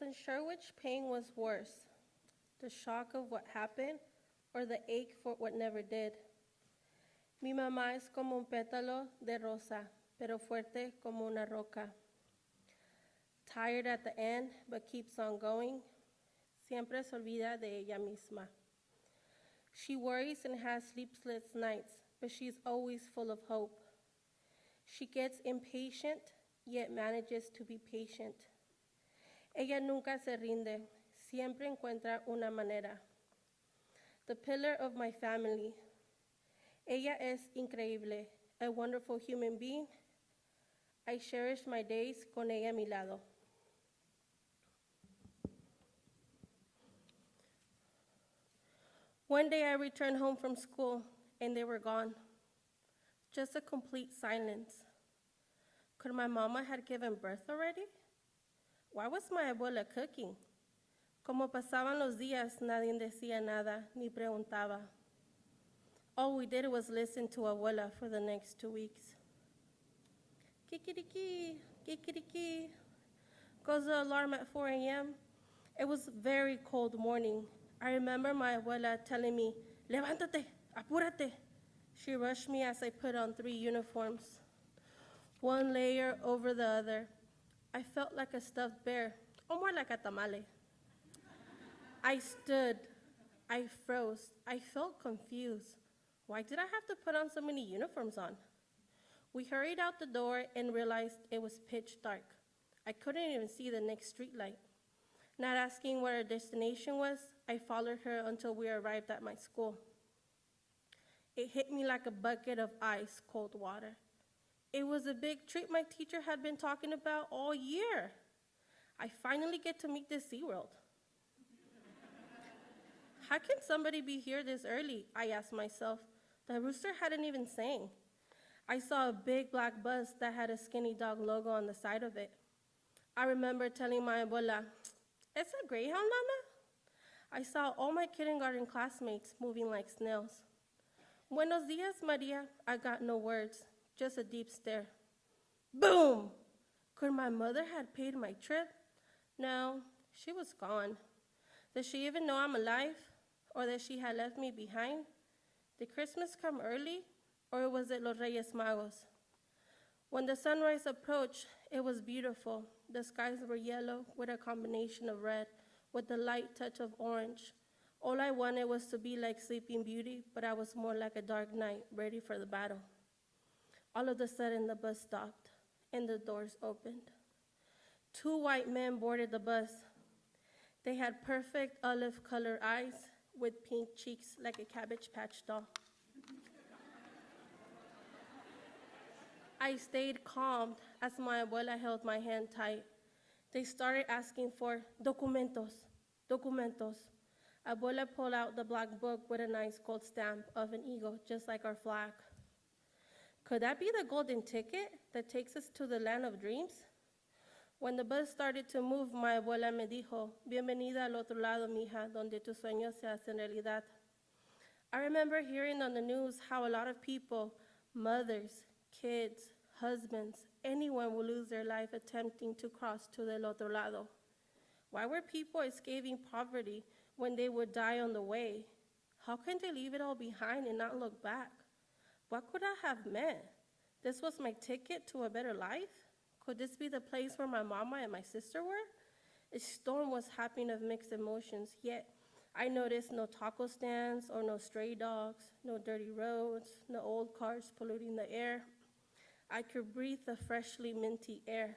wasn't sure which pain was worse, the shock of what happened or the ache for what never did. Mi mamá es como un pétalo de rosa, pero fuerte como una roca. Tired at the end, but keeps on going, siempre se olvida de ella misma. She worries and has sleepless nights, but she's always full of hope. She gets impatient, yet manages to be patient. Ella nunca se rinde, siempre encuentra una manera. The pillar of my family. Ella es increíble, a wonderful human being. I cherish my days con ella a mi lado. One day I returned home from school and they were gone. Just a complete silence. Could my mama had given birth already? Why was my abuela cooking? Como pasaban los días, nadie decía nada ni preguntaba. All we did was listen to abuela for the next 2 weeks. Kikiriki, kikiriki. Goes the alarm at 4 a.m. It was a very cold morning. I remember my abuela telling me, levántate, apúrate. She rushed me as I put on 3 uniforms, one layer over the other. I felt like a stuffed bear, or more like a tamale. I stood, I froze, I felt confused. Why did I have to put on so many uniforms on? We hurried out the door and realized it was pitch dark. I couldn't even see the next street light. Not asking where our destination was, I followed her until we arrived at my school. It hit me like a bucket of ice cold water. It was a big treat my teacher had been talking about all year. I finally get to meet the SeaWorld. How can somebody be here this early? I asked myself. The rooster hadn't even sang. I saw a big black bus that had a skinny dog logo on the side of it. I remember telling my abuela, "It's a Greyhound, Mama?" I saw all my kindergarten classmates moving like snails. Buenos dias, Maria. I got no words, just a deep stare. Boom! Could my mother had paid my trip? No, she was gone. Does she even know I'm alive? Or that she had left me behind? Did Christmas come early? Or was it Los Reyes Magos? When the sunrise approached, it was beautiful. The skies were yellow with a combination of red, with a light touch of orange. All I wanted was to be like Sleeping Beauty, but I was more like a dark knight, ready for the battle. All of a sudden, the bus stopped, and the doors opened. 2 white men boarded the bus. They had perfect olive-colored eyes with pink cheeks like a Cabbage Patch doll. I stayed calm as my abuela held my hand tight. They started asking for documentos, documentos. Abuela pulled out the black book with a nice gold stamp of an eagle, just like our flag. Could that be the golden ticket that takes us to the land of dreams? When the bus started to move, my abuela me dijo, "Bienvenida al otro lado, mija, donde tus sueños se hacen realidad." I remember hearing on the news how a lot of people, mothers, kids, husbands, anyone will lose their life attempting to cross to del otro lado. Why were people escaping poverty when they would die on the way? How can they leave it all behind and not look back? What could I have meant? This was my ticket to a better life? Could this be the place where my mama and my sister were? A storm was happening of mixed emotions, yet I noticed no taco stands or no stray dogs, no dirty roads, no old cars polluting the air. I could breathe the freshly minty air.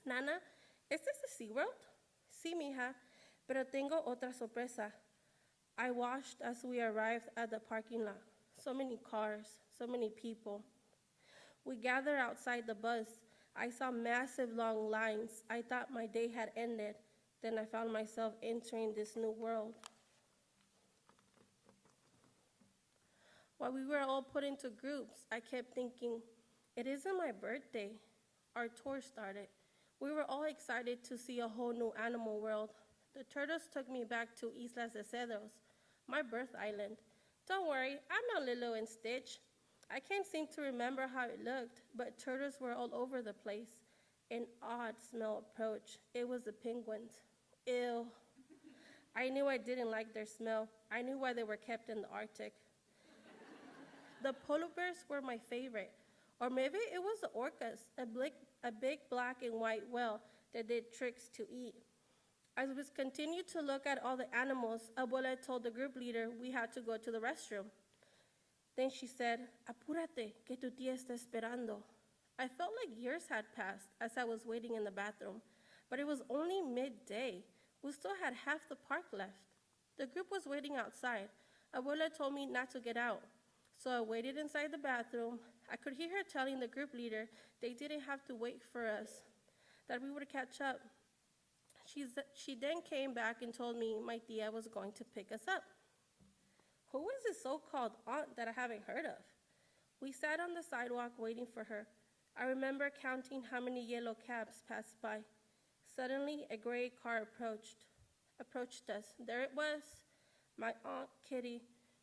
Nana, ¿es this the SeaWorld? Sí, mija, pero tengo otra sorpresa. I watched as we arrived at the parking lot. So many cars, so many people. We gathered outside the bus. I saw massive long lines. I thought my day had ended. Then I found myself entering this new world. While we were all put into groups, I kept thinking, it isn't my birthday. Our tour started. We were all excited to see a whole new animal world. The turtles took me back to Islas de Cedros, my birth island. Don't worry, I'm not Lilo and Stitch. I can't seem to remember how it looked, but turtles were all over the place. An odd smell approached. It was the penguins. Ew. I knew I didn't like their smell. I knew why they were kept in the Arctic. The polar bears were my favorite. Or maybe it was the orcas, a big black and white whale that did tricks to eat. As we continued to look at all the animals, Abuela told the group leader we had to go to the restroom. Then she said, "Apúrate, que tu tía está esperando." I felt like years had passed as I was waiting in the bathroom, but it was only midday. We still had half the park left. The group was waiting outside. Abuela told me not to get out, so I waited inside the bathroom. I could hear her telling the group leader they didn't have to wait for us, that we would catch up. She then came back and told me my tia was going to pick us up. Who is this so-called aunt that I haven't heard of? We sat on the sidewalk waiting for her. I remember counting how many yellow cabs passed by. Suddenly, a gray car approached us. There it was, my Aunt Kitty,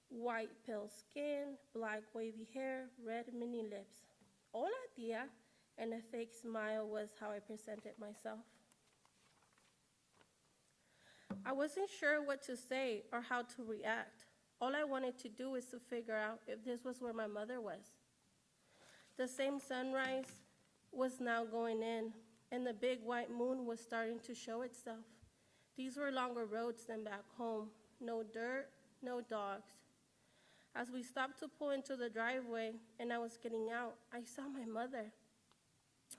white pale skin, black wavy hair, red mini lips. Hola, tia, and a fake smile was how I presented myself. I wasn't sure what to say or how to react. All I wanted to do was to figure out if this was where my mother was. The same sunrise was now going in, and the big white moon was starting to show itself. These were longer roads than back home. No dirt, no dogs. As we stopped to pull into the driveway and I was getting out, I saw my mother.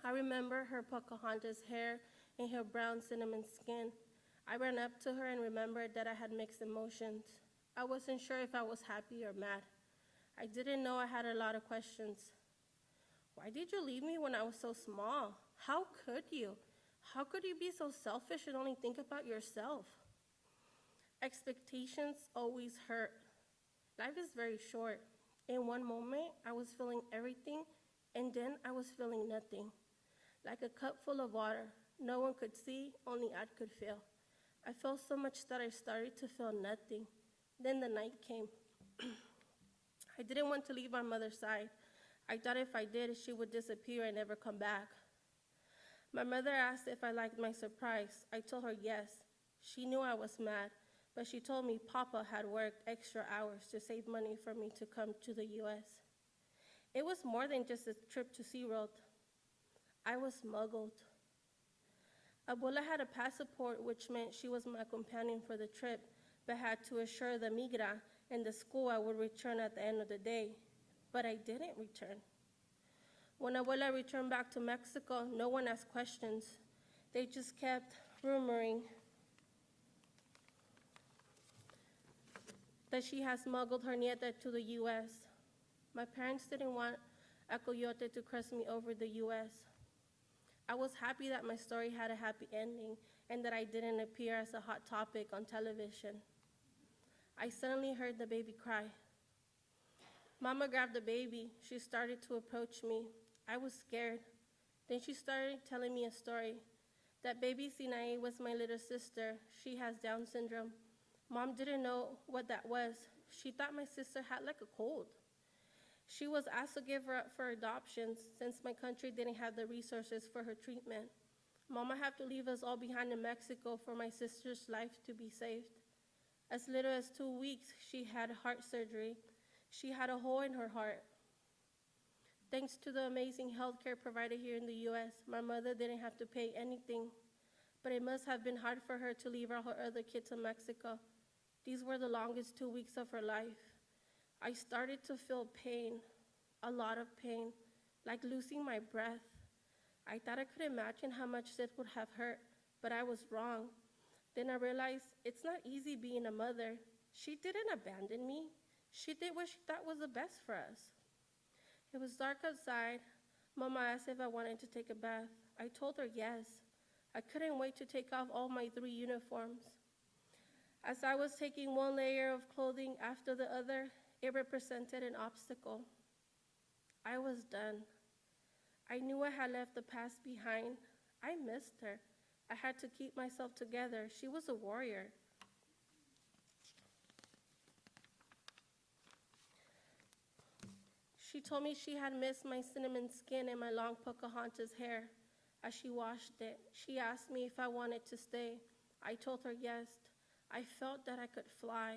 I remember her Pocahontas hair and her brown cinnamon skin. I ran up to her and remembered that I had mixed emotions. I wasn't sure if I was happy or mad. I didn't know I had a lot of questions. Why did you leave me when I was so small? How could you? How could you be so selfish and only think about yourself? Expectations always hurt. Life is very short. In one moment, I was feeling everything, and then I was feeling nothing. Like a cup full of water. No one could see, only I could feel. I felt so much that I started to feel nothing. Then the night came. I didn't want to leave my mother's side. I thought if I did, she would disappear and never come back. My mother asked if I liked my surprise. I told her yes. She knew I was mad, but she told me Papa had worked extra hours to save money for me to come to the U.S. It was more than just a trip to SeaWorld. I was smuggled. Abuela had a passport, which meant she was my companion for the trip, but had to assure the migra and the school I would return at the end of the day. But I didn't return. When Abuela returned back to Mexico, no one asked questions. They just kept rumoring that she had smuggled her nieta to the U.S. My parents didn't want a coyote to cross me over the U.S. I was happy that my story had a happy ending and that I didn't appear as a hot topic on television. I suddenly heard the baby cry. Mama grabbed the baby. She started to approach me. I was scared. Then she started telling me a story. That baby Sinae was my little sister. She has Down syndrome. Mom didn't know what that was. She thought my sister had like a cold. She was asked to give her up for adoptions since my country didn't have the resources for her treatment. Mama had to leave us all behind in Mexico for my sister's life to be saved. As little as 2 weeks, she had heart surgery. She had a hole in her heart. Thanks to the amazing healthcare provided here in the U.S., my mother didn't have to pay anything. But it must have been hard for her to leave all her other kids in Mexico. These were the longest 2 weeks of her life. I started to feel pain, a lot of pain, like losing my breath. I thought I could imagine how much this would have hurt, but I was wrong. Then I realized it's not easy being a mother. She didn't abandon me. She did what she thought was the best for us. It was dark outside. Mama asked if I wanted to take a bath. I told her yes. I couldn't wait to take off all my 3 uniforms. As I was taking one layer of clothing after the other, it represented an obstacle. I was done. I knew I had left the past behind. I missed her. I had to keep myself together. She was a warrior. She told me she had missed my cinnamon skin and my long Pocahontas hair. As she washed it, she asked me if I wanted to stay. I told her yes. I felt that I could fly.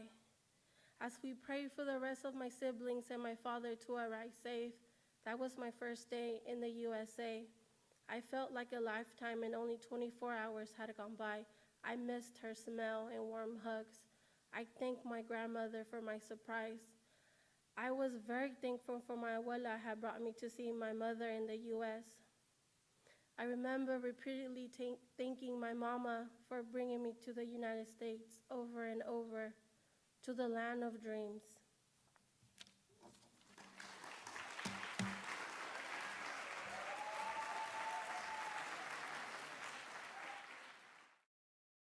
As we prayed for the rest of my siblings and my father to arrive safe, that was my first day in the USA. I felt like a lifetime and only 24 hours had gone by. I missed her smell and warm hugs. I thanked my grandmother for my surprise. I was very thankful for my abuela had brought me to see my mother in the U.S. I remember repeatedly thanking my mama for bringing me to the United States over and over, to the land of dreams.